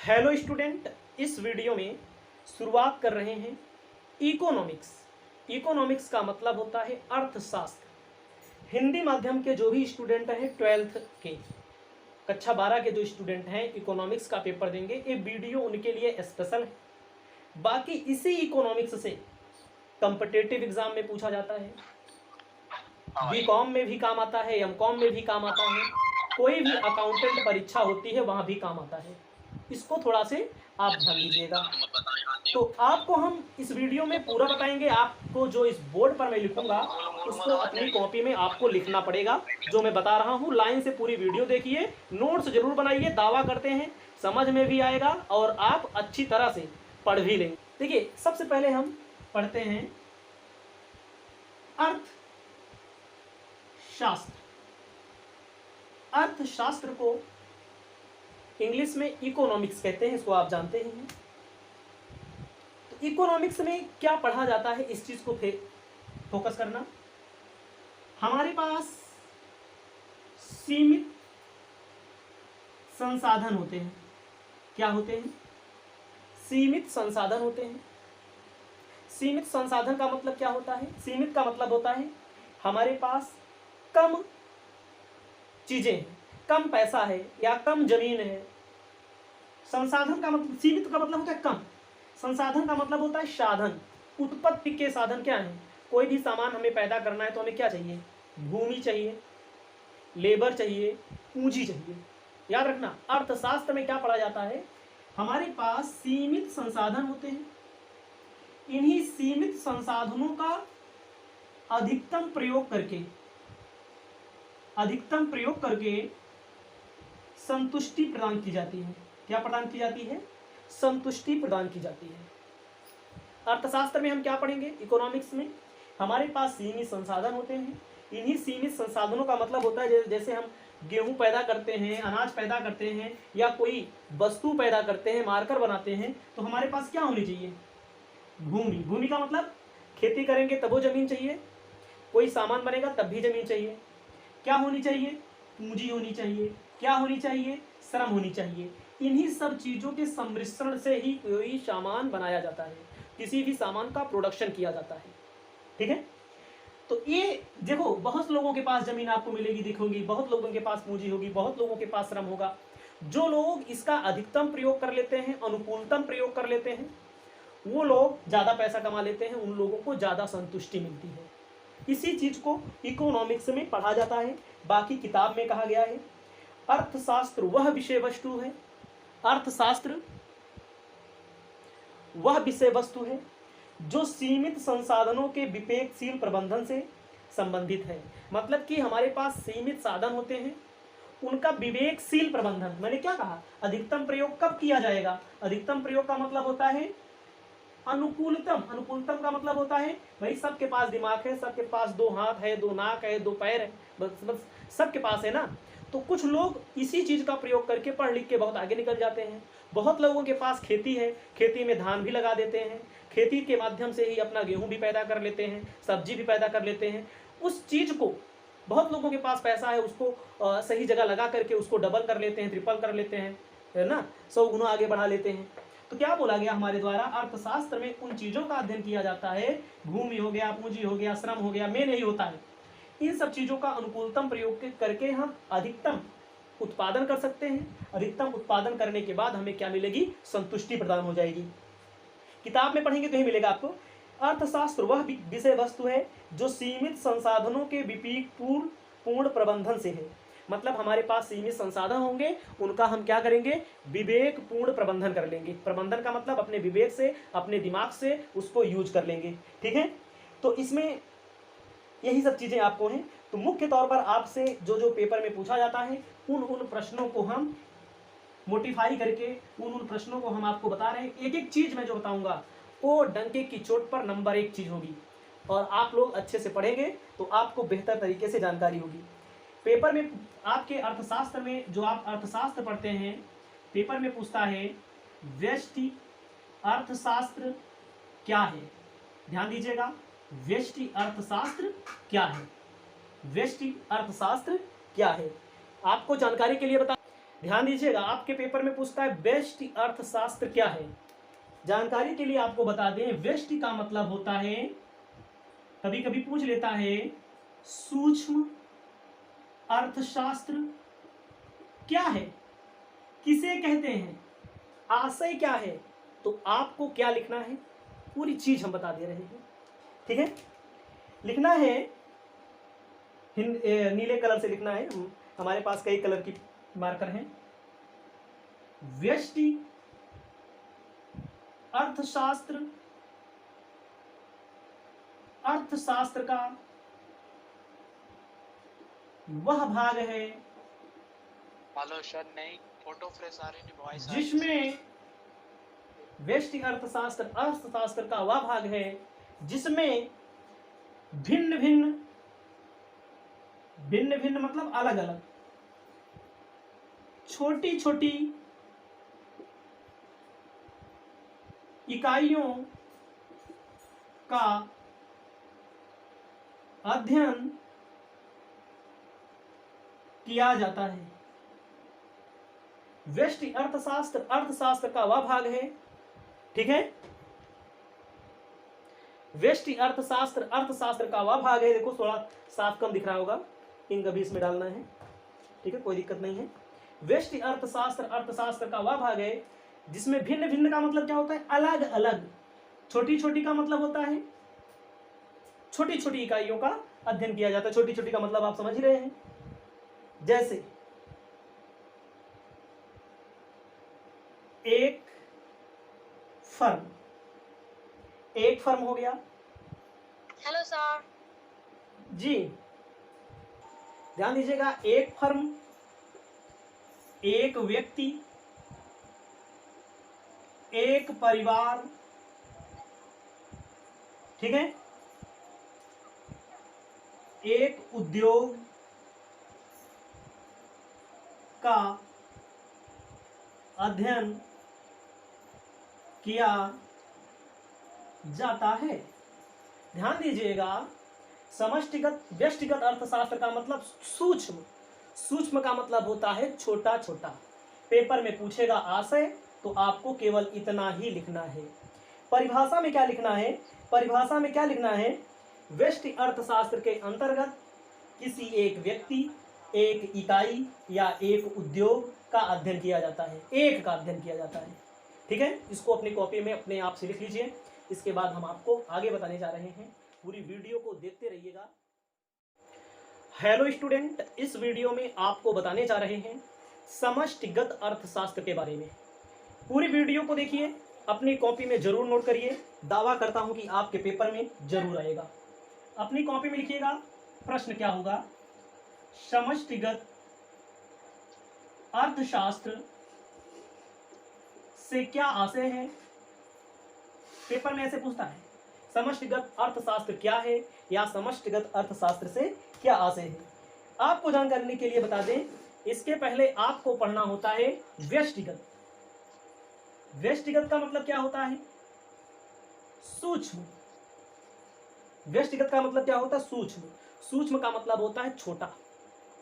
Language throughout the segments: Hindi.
हेलो स्टूडेंट, इस वीडियो में शुरुआत कर रहे हैं इकोनॉमिक्स। इकोनॉमिक्स का मतलब होता है अर्थशास्त्र। हिंदी माध्यम के जो भी स्टूडेंट हैं 12th के कक्षा 12 के जो स्टूडेंट हैं इकोनॉमिक्स का पेपर देंगे, ये वीडियो उनके लिए स्पेशल है। बाकी इसी इकोनॉमिक्स से कॉम्पिटिटिव एग्जाम में पूछा जाता है, बीकॉम में भी काम आता है, एमकॉम में भी काम आता है, कोई भी अकाउंटेंट परीक्षा होती है वहाँ भी काम आता है। इसको थोड़ा से आप ध्यान दीजिएगा। तो आपको हम इस वीडियो में पूरा बताएंगे। आपको जो इस बोर्ड पर मैं लिखूंगा उसको अपनी कॉपी में आपको लिखना पड़ेगा। जो मैं बता रहा हूँ लाइन से पूरी वीडियो देखिए, नोट्स जरूर बनाइए। दावा करते हैं समझ में भी आएगा और आप अच्छी तरह से पढ़ भी लेंगे। देखिए, सबसे पहले हम पढ़ते हैं अर्थशास्त्र। अर्थशास्त्र को इंग्लिश में इकोनॉमिक्स कहते हैं, इसको आप जानते ही हैं। तो इकोनॉमिक्स में क्या पढ़ा जाता है, इस चीज को फोकस करना। हमारे पास सीमित संसाधन होते हैं। क्या होते हैं? सीमित संसाधन होते हैं। सीमित संसाधन का मतलब क्या होता है? सीमित का मतलब होता है हमारे पास कम चीजें हैं, कम पैसा है या कम जमीन है। संसाधन का मतलब, सीमित का मतलब होता है कम, संसाधन का मतलब होता है साधन। उत्पत्ति के साधन क्या है? कोई भी सामान हमें पैदा करना है तो हमें क्या चाहिए? भूमि चाहिए, लेबर चाहिए, पूंजी चाहिए। याद रखना, अर्थशास्त्र में क्या पढ़ा जाता है? हमारे पास सीमित संसाधन होते हैं। इन्हीं सीमित संसाधनों का अधिकतम प्रयोग करके संतुष्टि प्रदान की जाती है। क्या प्रदान की जाती है? संतुष्टि प्रदान की जाती है। अर्थशास्त्र में हम क्या पढ़ेंगे? इकोनॉमिक्स में हमारे पास सीमित संसाधन होते हैं। इन्हीं सीमित संसाधनों का मतलब होता है जैसे हम गेहूं पैदा करते हैं, अनाज पैदा करते हैं या कोई वस्तु पैदा करते हैं, मार्कर बनाते हैं, तो हमारे पास क्या होनी चाहिए? भूमि। भूमि का मतलब खेती करेंगे तब वो जमीन चाहिए, कोई सामान बनेगा तब भी जमीन चाहिए। क्या होनी चाहिए? पूंजी होनी चाहिए। क्या होनी चाहिए? श्रम होनी चाहिए। इन्हीं सब चीजों के सम्मिश्रण से ही कोई सामान बनाया जाता है, किसी भी सामान का प्रोडक्शन किया जाता है। ठीक है? तो ये देखो, बहुत लोगों के पास जमीन आपको मिलेगी, दिखोगी, बहुत लोगों के पास पूंजी होगी, बहुत लोगों के पास श्रम होगा। जो लोग इसका अधिकतम प्रयोग कर लेते हैं, अनुकूलतम प्रयोग कर लेते हैं, वो लोग ज्यादा पैसा कमा लेते हैं, उन लोगों को ज्यादा संतुष्टि मिलती है। इसी चीज को इकोनॉमिक्स में पढ़ा जाता है। बाकी किताब में कहा गया है अर्थशास्त्र वह विषय वस्तु है, अर्थशास्त्र वह विषय वस्तु है जो सीमित संसाधनों के विवेकशील प्रबंधन से संबंधित है। मतलब कि हमारे पास सीमित साधन होते हैं, उनका विवेकशील प्रबंधन। मैंने क्या कहा? अधिकतम प्रयोग कब किया जाएगा? अधिकतम प्रयोग का मतलब होता है अनुकूलतम। अनुकूलतम का मतलब होता है भाई सबके पास दिमाग है, सबके पास 2 हाथ है, 2 नाक है, 2 पैर है, बस सबके पास है ना। तो कुछ लोग इसी चीज का प्रयोग करके पढ़ लिख के बहुत आगे निकल जाते हैं। बहुत लोगों के पास खेती है, खेती में धान भी लगा देते हैं, खेती के माध्यम से ही अपना गेहूं भी पैदा कर लेते हैं, सब्जी भी पैदा कर लेते हैं। उस चीज को बहुत लोगों के पास पैसा है, उसको सही जगह लगा करके उसको डबल कर लेते हैं, ट्रिपल कर लेते हैं, है ना, 100 गुना आगे बढ़ा लेते हैं। तो क्या बोला गया हमारे द्वारा? अर्थशास्त्र में उन चीजों का अध्ययन किया जाता है, भूमि हो गया, पूंजी हो गया, श्रम हो गया, मेन यही होता है। इन सब चीजों का अनुकूलतम प्रयोग करके हम अधिकतम उत्पादन कर सकते हैं। अधिकतम उत्पादन करने के बाद हमें क्या मिलेगी? संतुष्टि प्रदान हो जाएगी। किताब में पढ़ेंगे तो ही मिलेगा आपको। अर्थशास्त्र वह विषय वस्तु है जो सीमित संसाधनों के पूर्ण प्रबंधन से है। मतलब हमारे पास सीमित संसाधन होंगे, उनका हम क्या करेंगे? विवेक पूर्ण प्रबंधन कर लेंगे। प्रबंधन का मतलब अपने विवेक से, अपने दिमाग से उसको यूज कर लेंगे। ठीक है? तो इसमें यही सब चीजें आपको हैं। तो मुख्य तौर पर आपसे जो जो पेपर में पूछा जाता है उन प्रश्नों को हम मोडिफाई करके उन प्रश्नों को हम आपको बता रहे हैं। एक एक चीज मैं जो बताऊंगा वो डंके की चोट पर नंबर 1 चीज होगी, और आप लोग अच्छे से पढ़ेंगे तो आपको बेहतर तरीके से जानकारी होगी। पेपर में आपके अर्थशास्त्र में जो आप अर्थशास्त्र पढ़ते हैं, पेपर में पूछता है व्यष्टि अर्थशास्त्र क्या है। ध्यान दीजिएगा, व्यष्टि अर्थशास्त्र क्या है? व्यष्टि अर्थशास्त्र क्या है? आपको जानकारी के लिए बता, ध्यान दीजिएगा, आपके पेपर में पूछता है व्यष्टि अर्थशास्त्र क्या है। जानकारी के लिए आपको बता दें, व्यष्टि का मतलब होता है, कभी कभी पूछ लेता है, सूक्ष्म अर्थशास्त्र क्या है, किसे कहते हैं, आशय क्या है। तो आपको क्या लिखना है, पूरी चीज हम बता दे रहे हैं। ठीक है, लिखना है नीले कलर से लिखना है, हमारे पास कई कलर की मार्कर हैं। व्यष्टि अर्थशास्त्र, अर्थशास्त्र का वह भाग है हेलो सर, नहीं फोटो फ्रेश आ रही नहीं, वॉइस जिसमें, व्यष्टि अर्थशास्त्र अर्थशास्त्र का वह भाग है जिसमें भिन्न भिन्न, भिन्न भिन्न मतलब अलग अलग, छोटी छोटी इकाइयों का अध्ययन किया जाता है। व्यष्टि अर्थशास्त्र अर्थशास्त्र का वह भाग है, ठीक है, व्यष्टि अर्थशास्त्र अर्थशास्त्र का वह भाग है, देखो थोड़ा साफ कम दिख रहा होगा, इंक अभी इसमें डालना है, ठीक है, कोई दिक्कत नहीं है। व्यष्टि अर्थशास्त्र अर्थशास्त्र का वह भाग है जिसमें भिन्न भिन्न का मतलब क्या होता है, अलग अलग, छोटी छोटी का मतलब होता है छोटी छोटी इकाइयों का अध्ययन किया जाता है। छोटी छोटी का मतलब आप समझ ही रहे हैं, जैसे एक फर्म, एक फर्म हो गया। हेलो सर जी ध्यान दीजिएगा, एक फर्म, एक व्यक्ति, एक परिवार, ठीक है, एक उद्योग का अध्ययन किया जाता है। ध्यान दीजिएगा, समष्टिगत व्यष्टिगत अर्थशास्त्र का मतलब सूक्ष्म, सूक्ष्म का मतलब होता है छोटा छोटा। पेपर में पूछेगा आशय, तो आपको केवल इतना ही लिखना है। परिभाषा में क्या लिखना है, परिभाषा में क्या लिखना है, व्यष्टि अर्थशास्त्र के अंतर्गत किसी एक व्यक्ति, एक इकाई या एक उद्योग का अध्ययन किया जाता है, एक का अध्ययन किया जाता है। ठीक है, इसको अपनी कॉपी में अपने आप से लिख लीजिए। इसके बाद हम आपको आगे बताने जा रहे हैं, पूरी वीडियो को देखते रहिएगा। हेलो स्टूडेंट, इस वीडियो में आपको बताने जा रहे हैं समष्टिगत अर्थशास्त्र के बारे में। पूरी वीडियो को देखिए, अपनी कॉपी में जरूर नोट करिए, दावा करता हूं कि आपके पेपर में जरूर आएगा। अपनी कॉपी में लिखिएगा, प्रश्न क्या होगा, समष्टिगत अर्थशास्त्र से क्या आशय है। पेपर में ऐसे पूछता है, समष्टिगत अर्थशास्त्र क्या है या समष्टिगत अर्थशास्त्र से क्या आशय है। आपको जानकारी के लिए बता दें, इसके पहले आपको पढ़ना होता है व्यष्टिगत। व्यष्टिगत का मतलब क्या होता है, सूक्ष्म। व्यष्टिगत का मतलब क्या होता है, सूक्ष्म। सूक्ष्म का मतलब होता है छोटा,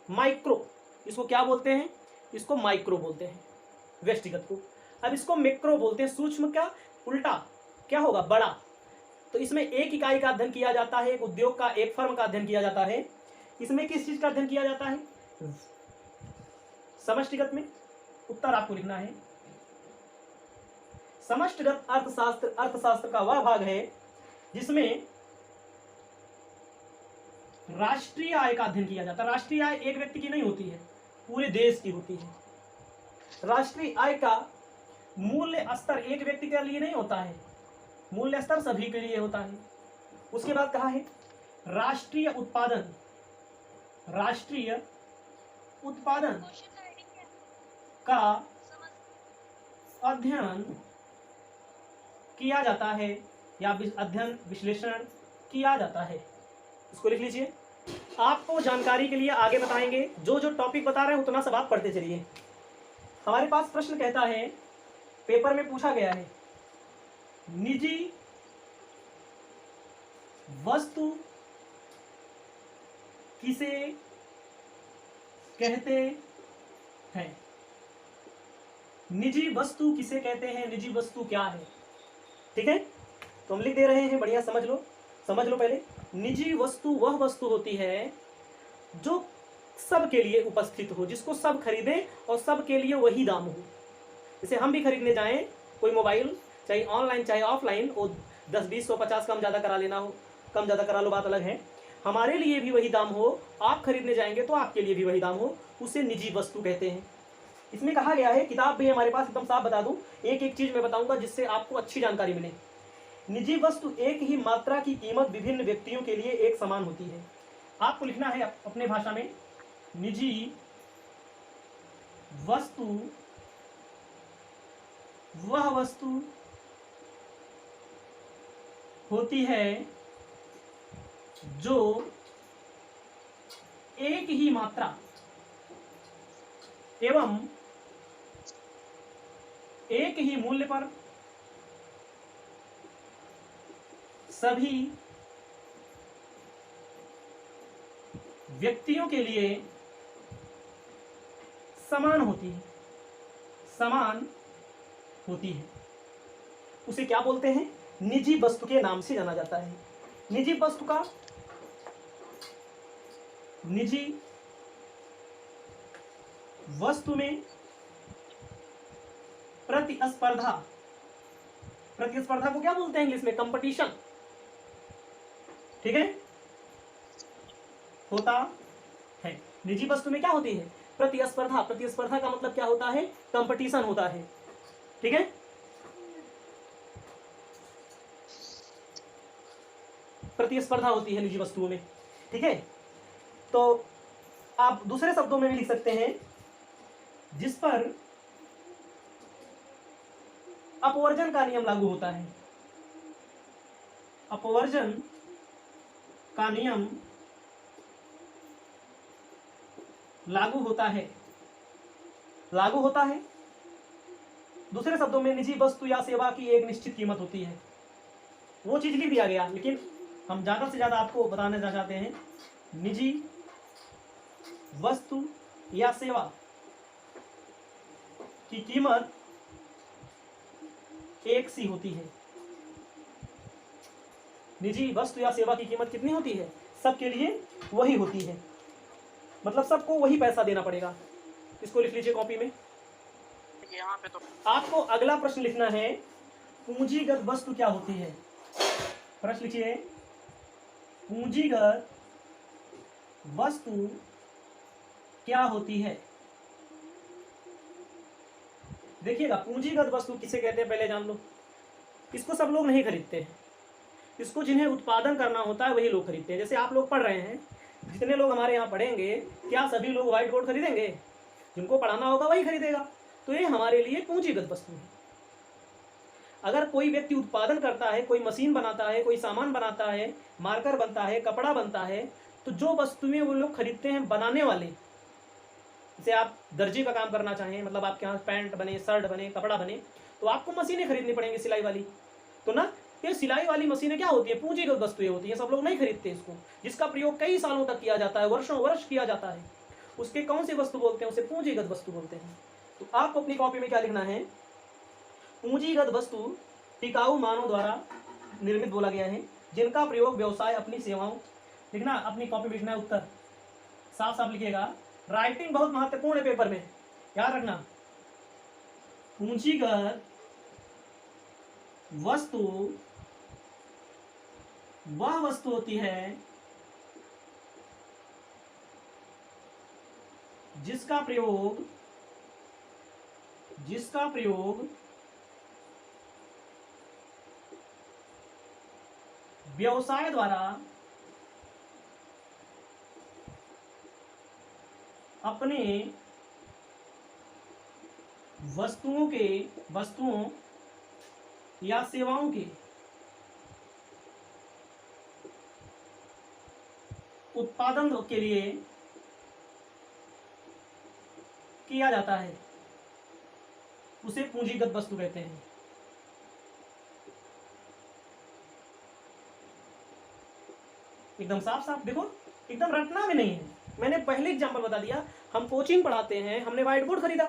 माइक्रो। इसको क्या बोलते हैं, इसको माइक्रो बोलते हैं व्यष्टिगत को। अब इसको मैक्रो बोलते हैं, सूक्ष्म का उल्टा क्या होगा, बड़ा। तो इसमें एक इकाई का अध्ययन किया जाता है, एक उद्योग का, एक फर्म का अध्ययन किया जाता है। इसमें किस चीज का अध्ययन किया जाता है, समष्टिगत में। उत्तर आपको लिखना है, समष्टिगत अर्थशास्त्र अर्थशास्त्र का वह भाग है जिसमें राष्ट्रीय आय का अध्ययन किया जाता है। राष्ट्रीय आय एक व्यक्ति की नहीं होती है, पूरे देश की होती है। राष्ट्रीय आय का मूल्य स्तर एक व्यक्ति के लिए नहीं होता है, मूल्य स्तर सभी के लिए होता है। उसके बाद कहा है राष्ट्रीय उत्पादन, राष्ट्रीय उत्पादन का अध्ययन किया जाता है या अध्ययन विश्लेषण किया जाता है। इसको लिख लीजिए। आपको जानकारी के लिए आगे बताएंगे, जो जो टॉपिक बता रहे हैं उतना सब आप पढ़ते चलिए। हमारे पास प्रश्न कहता है, पेपर में पूछा गया है, निजी वस्तु किसे कहते हैं। निजी वस्तु किसे कहते हैं, निजी वस्तु क्या है। ठीक है, तो हम लिख दे रहे हैं, बढ़िया समझ लो पहले। निजी वस्तु वह वस्तु होती है जो सब के लिए उपस्थित हो, जिसको सब खरीदे और सब के लिए वही दाम हो। जैसे हम भी खरीदने जाएं कोई मोबाइल, चाहे ऑनलाइन चाहे ऑफलाइन, वो 10 20 100 50 कम ज़्यादा करा लेना हो, कम ज़्यादा करा लो बात अलग है, हमारे लिए भी वही दाम हो, आप खरीदने जाएंगे तो आपके लिए भी वही दाम हो, उसे निजी वस्तु कहते हैं। इसमें कहा गया है, किताब भी हमारे पास, एकदम साफ बता दूं, एक एक चीज मैं बताऊंगा जिससे आपको अच्छी जानकारी मिले। निजी वस्तु एक ही मात्रा की कीमत विभिन्न व्यक्तियों के लिए एक समान होती है। आपको लिखना है अपने भाषा में, निजी वस्तु वह वस्तु होती है जो एक ही मात्रा एवं एक ही मूल्य पर सभी व्यक्तियों के लिए समान होती है। उसे क्या बोलते हैं, निजी वस्तु के नाम से जाना जाता है। निजी वस्तु का, निजी वस्तु में प्रतिस्पर्धा को क्या बोलते हैं इंग्लिश में, कंपटीशन। ठीक है, होता है। निजी वस्तु में क्या होती है, प्रतिस्पर्धा का मतलब क्या होता है, कंपटीशन होता है। ठीक है, प्रतिस्पर्धा होती है निजी वस्तुओं में। ठीक है, तो आप दूसरे शब्दों में भी लिख सकते हैं, जिस पर अपवर्जन का नियम लागू होता है। अपवर्जन का नियम लागू होता है। दूसरे शब्दों में निजी वस्तु या सेवा की एक निश्चित कीमत होती है। वो चीज लिख दिया गया, लेकिन हम ज्यादा से ज्यादा आपको बताना चाहते हैं, निजी वस्तु या सेवा की कीमत एक सी होती है। निजी वस्तु या सेवा की कीमत कितनी होती है, सबके लिए वही होती है, मतलब सबको वही पैसा देना पड़ेगा। इसको लिख लीजिए कॉपी में। यहाँ पे तो आपको अगला प्रश्न लिखना है, पूंजीगत वस्तु क्या होती है। प्रश्न लिखिए, पूंजीगत वस्तु क्या होती है। देखिएगा, पूंजीगत वस्तु किसे कहते हैं पहले जान लो। इसको सब लोग नहीं खरीदते हैं, इसको जिन्हें उत्पादन करना होता है वही लोग खरीदते हैं। जैसे आप लोग पढ़ रहे हैं, जितने लोग हमारे यहाँ पढ़ेंगे, क्या सभी लोग व्हाइट बोर्ड खरीदेंगे? जिनको पढ़ाना होगा वही खरीदेगा। तो ये हमारे लिए पूंजीगत वस्तु है। अगर कोई व्यक्ति उत्पादन करता है, कोई मशीन बनाता है, कोई सामान बनाता है, मार्कर बनता है, कपड़ा बनता है, तो जो वस्तुएं वो लोग खरीदते हैं बनाने वाले, जैसे आप दर्जी का काम करना चाहें, मतलब आपके यहाँ पैंट बने, शर्ट बने, कपड़ा बने, तो आपको मशीनें खरीदनी पड़ेंगी सिलाई वाली। तो ना ये सिलाई वाली मशीनें क्या होती है, पूंजीगत वस्तुएं होती हैं। सब लोग नहीं खरीदते इसको, जिसका प्रयोग कई सालों तक किया जाता है, वर्षों वर्ष किया जाता है, उसके कौन सी वस्तु बोलते हैं, उसे पूंजीगत वस्तु बोलते हैं। तो आपको अपनी कॉपी में क्या लिखना है, पूंजीगत वस्तु टिकाऊ मानव द्वारा निर्मित बोला गया है, जिनका प्रयोग व्यवसाय अपनी सेवाओं, लिखना अपनी कॉपी में लिखना है, उत्तर साफ साफ लिखिएगा। राइटिंग बहुत महत्वपूर्ण है पेपर में, याद रखना। पूंजीगत वस्तु वह वस्तु होती है जिसका प्रयोग व्यवसाय द्वारा अपने वस्तुओं या सेवाओं के उत्पादन के लिए किया जाता है, उसे पूंजीगत वस्तु कहते हैं। एकदम साफ साफ देखो, एकदम रटना भी नहीं है। मैंने पहले एग्जांपल बता दिया, हम कोचिंग पढ़ाते हैं, हमने व्हाइट बोर्ड खरीदा,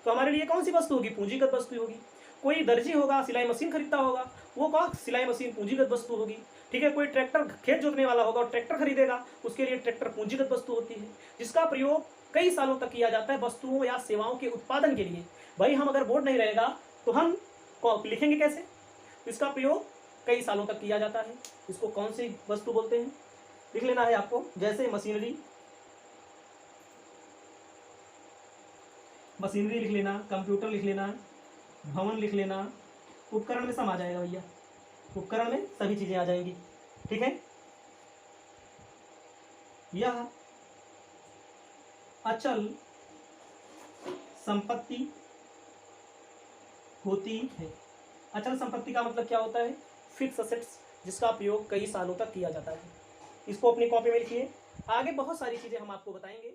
तो हमारे लिए कौन सी वस्तु होगी? पूंजीगत वस्तु होगी। कोई दर्जी होगा, सिलाई मशीन खरीदता होगा, वो कौन? सिलाई मशीन पूंजीगत वस्तु होगी। ठीक है, कोई ट्रैक्टर खेत जोतने वाला होगा और ट्रैक्टर खरीदेगा, उसके लिए ट्रैक्टर पूंजीगत वस्तु होती है, जिसका प्रयोग कई सालों तक किया जाता है वस्तुओं या सेवाओं के उत्पादन के लिए। भाई हम अगर बोर्ड नहीं रहेगा तो हम लिखेंगे कैसे? इसका प्रयोग कई सालों तक किया जाता है। इसको कौन सी वस्तु बोलते हैं? लिख लेना है आपको, जैसे मशीनरी, मशीनरी लिख लेना, कंप्यूटर लिख लेना, भवन लिख लेना, उपकरण में सब आ जाएगा भैया, उपकरण में सभी चीजें आ जाएंगी। ठीक है, यह अचल संपत्ति होती है। अचल संपत्ति का मतलब क्या होता है? फिक्स असेट्स, जिसका प्रयोग कई सालों तक किया जाता है। इसको अपनी कॉपी में लिखिए, आगे बहुत सारी चीजें हम आपको बताएंगे।